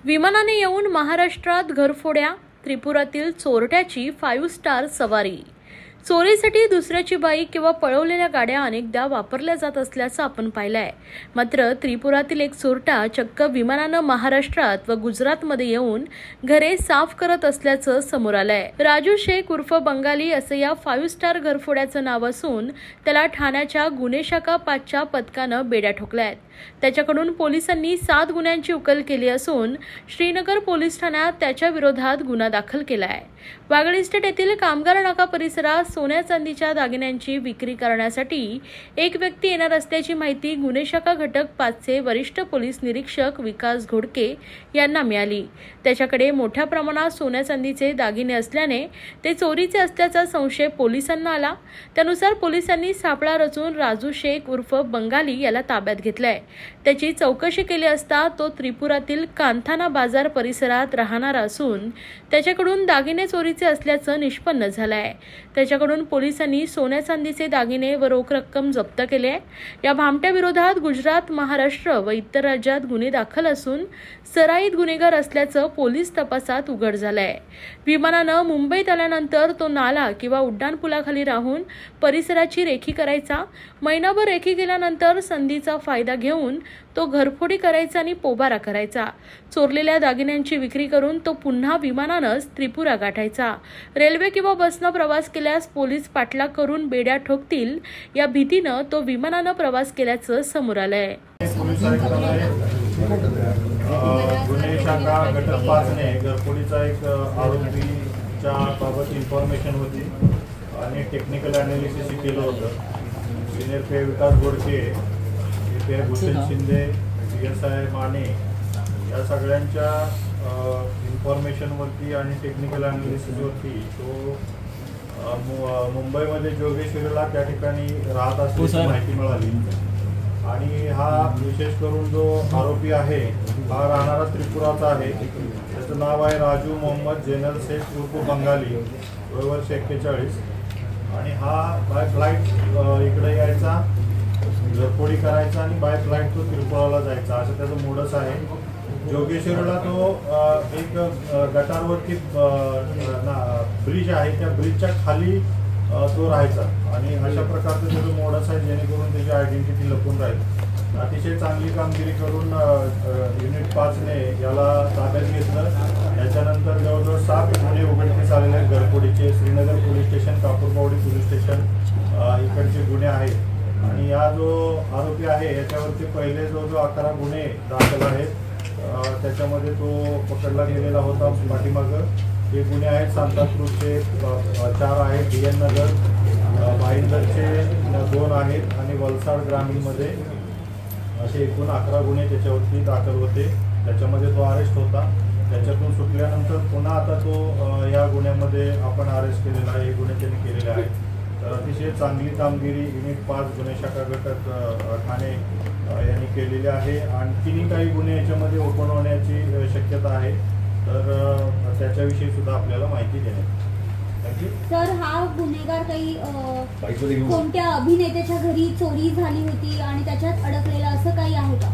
विमानाने येऊन महाराष्ट्रात घरफोड्या, त्रिपुरातील चोरट्याची 5 स्टार सवारी। चोरीसाठी दुसऱ्याची बाईक किंवा पळवलेल्या गाड्या अनेकदा वापरल्या जात असल्याचं आपण पाहिलंय। मात्र त्रिपुरातील एक चोरटा चक्क विमानानं महाराष्ट्रात व गुजरातमध्ये येऊन घरे साफ करत असल्याचं समोर आलंय। राजू शेख उर्फ बंगाली असं या 5 स्टार घरफोड्याचं नाव असून त्याला ठाण्याच्या गुन्हे शाखा 5च्या पथकानं बेड्या ठोकल्यात। त्याच्याकडून पोलिसांनी 7 गुन्ह्यांची उकल केली असून श्रीनगर पोलीस ठाण्यात त्याच्या विरोधात गुन्हा दाखल केलाय। वागळ इस्टेट येथील कामगार नाका परिसरात सोन्या चांदीच्या दागिन्यांची विक्री करण्यासाठी एक व्यक्ती येणार असल्याची माहिती गुन्हे शाखा घटक 5चे वरिष्ठ पोलीस निरीक्षक विकास घोडके यांना मिळाली। त्याच्याकडे मोठ्या प्रमाणात सोन्या चांदीचे दागिने असल्याने ते चोरीचे असल्याचा संशय पोलिसांना आला। त्यानुसार पोलिसांनी सापळा रचून राजू शेख उर्फ बंगाली याला ताब्यात घेतलाय। त्याची चौकशी केली असता तो त्रिपुरातील कांथाना बाजार परिसरात राहणारा असून त्याच्याकडून दागिने चोरीचे असल्याचं निष्पन्न झालंय। त्याच्याकडून पोलिसांनी सोन्या चांदीचे दागिने व रोख रक्कम जप्त केली आहे। या भामट्या विरोधात गुजरात, महाराष्ट्र व इतर राज्यात गुन्हे दाखल असून सराईत गुन्हेगार असल्याचं पोलीस तपासात उघड झालंय। विमानानं मुंबईत आल्यानंतर तो नाला किंवा उड्डाणपुलाखाली राहून परिसराची रेखी करायचा। महिनाभर रेखी केल्यानंतर संधीचा फायदा घेऊन तो घरफोडी करायचा आणि पोबारा करायचा। चोरलेल्या दागिन्यांची विक्री करून तो पुन्हा विमानानंच त्रिपुरा गाठायचा। रेल्वे किंवा बसनं प्रवास केल्यास पोलीस पाठलाग करून बेड्या ठोकतील या भीतीनं तो विमानानं प्रवास केल्याचं समोर आलंय। गुन्हे शाखा घटक 5ने घरफोडीचा एक आरोपीच्या बाबत इन्फॉर्मेशन होती आणि टेक्निकल अनालिसिस केलं होतं। सिनियर पी विकास घोडके, पी भूषण शिंदे, PSI माने या सगळ्यांच्या इन्फॉर्मेशनवरती आणि टेक्निकल अनालिसिसवरती तो मुंबईमध्ये जोगेश्वरीला त्या ठिकाणी राहत असल्याची माहिती मिळाली आणि हा विशेष करून जो आरोपी आहे हा राहणारा त्रिपुराचा आहे। त्याचं नाव आहे राजू मोहम्मद जेनल शेख उर्फ बंगाली, वय वर्ष 41 आणि हा बाय फ्लाईट इकडे यायचा, घरफोडी करायचा आणि बाय फ्लाईट तो त्रिपुराला जायचा असं त्याचं मोडस आहे। जोगेश्वरीला तो एक गटारवरती ब्रिज आहे, त्या ब्रिजच्या खाली तो राहायचा आणि अशा प्रकारचं त्याचं मोडस आहे जेणेकरून त्याची आयडेंटिटी लपून राहील। अतिशय चांगली कामगिरी करून युनिट 5ने याला ताब्यात घेतलं। याच्यानंतर जवळजवळ 7 गुन्हे उघडकीस आलेले आहेत घरफोडीचे। Shrinagar police station, Kapurbawdi police station इकडचे गुन्हे आहेत आणि हा जो आरोपी आहे याच्यावरती पहिले जो 11 गुन्हे दाखल आहेत त्याच्यामध्ये तो पकडला गेलेला होता पाठीमागं। हे गुन्हे आहेत सांताक्रूजचे 4 आहेत, DN नगर, भाईंदरचे 2 आहेत आणि वलसाड ग्रामीणमध्ये असे एकूण 11 गुन्हे त्याच्यावरती दाखल होते। त्याच्यामध्ये तो अरेस्ट होता। त्याच्यातून सुटल्यानंतर पुन्हा आता तो या गुन्ह्यामध्ये आपण अरेस्ट केलेला आहे। हे गुन्हे त्यांनी केलेले आहेत। तर अतिशय चांगली कामगिरी युनिट 5 गुन्हे शाखा घटक ठाणे यांनी केलेली आहे। आणखीनही काही गुन्हे याच्यामध्ये ओपन होण्याची शक्यता आहे, तर त्याच्याविषयी सुद्धा आपल्याला माहिती देण्यात। सर, हा गुन्हेगार काही कोणत्या अभिनेत्याच्या घरी चोरी झाली होती आणि त्याच्यात अडकलेला असं काही आहे का?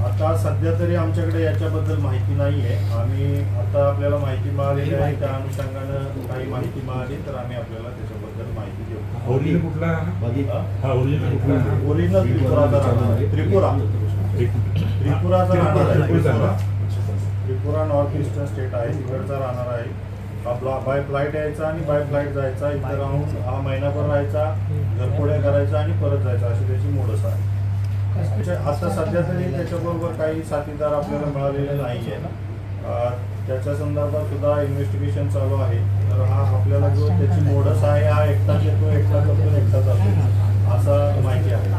आता सध्या तरी आमच्याकडे याच्याबद्दल माहिती नाही आहे। आम्ही आता आपल्याला माहिती मिळालेली आहे, त्या अनुषंगानं काही माहिती मिळाली तर आम्ही आपल्याला त्याच्याबद्दल माहिती देऊ। ओरिजिनल त्रिपुराचा राहणार आहे। त्रिपुराचा राहणार आहे। त्रिपुरा नॉर्थ ईस्टर्न स्टेट आहे, तिकडचा राहणार आहे। आपला बाय फ्लाईट यायचा आणि बाय फ्लाईट जायचा, इथे राहून हा महिनाभर राहायचा, घरफोड्या करायचा आणि परत जायचा अशी त्याची मोडस आहे। आता सध्या तरी त्याच्याबरोबर काही साथीदार आपल्याला मिळालेले नाही आहे। त्याच्या संदर्भात सुद्धा इन्व्हेस्टिगेशन चालू आहे। तर हा आपल्याला जो त्याची मोडस आहे हा एकटाच येतो, एकटा करतो, एकटा जातो असा माहिती आहे।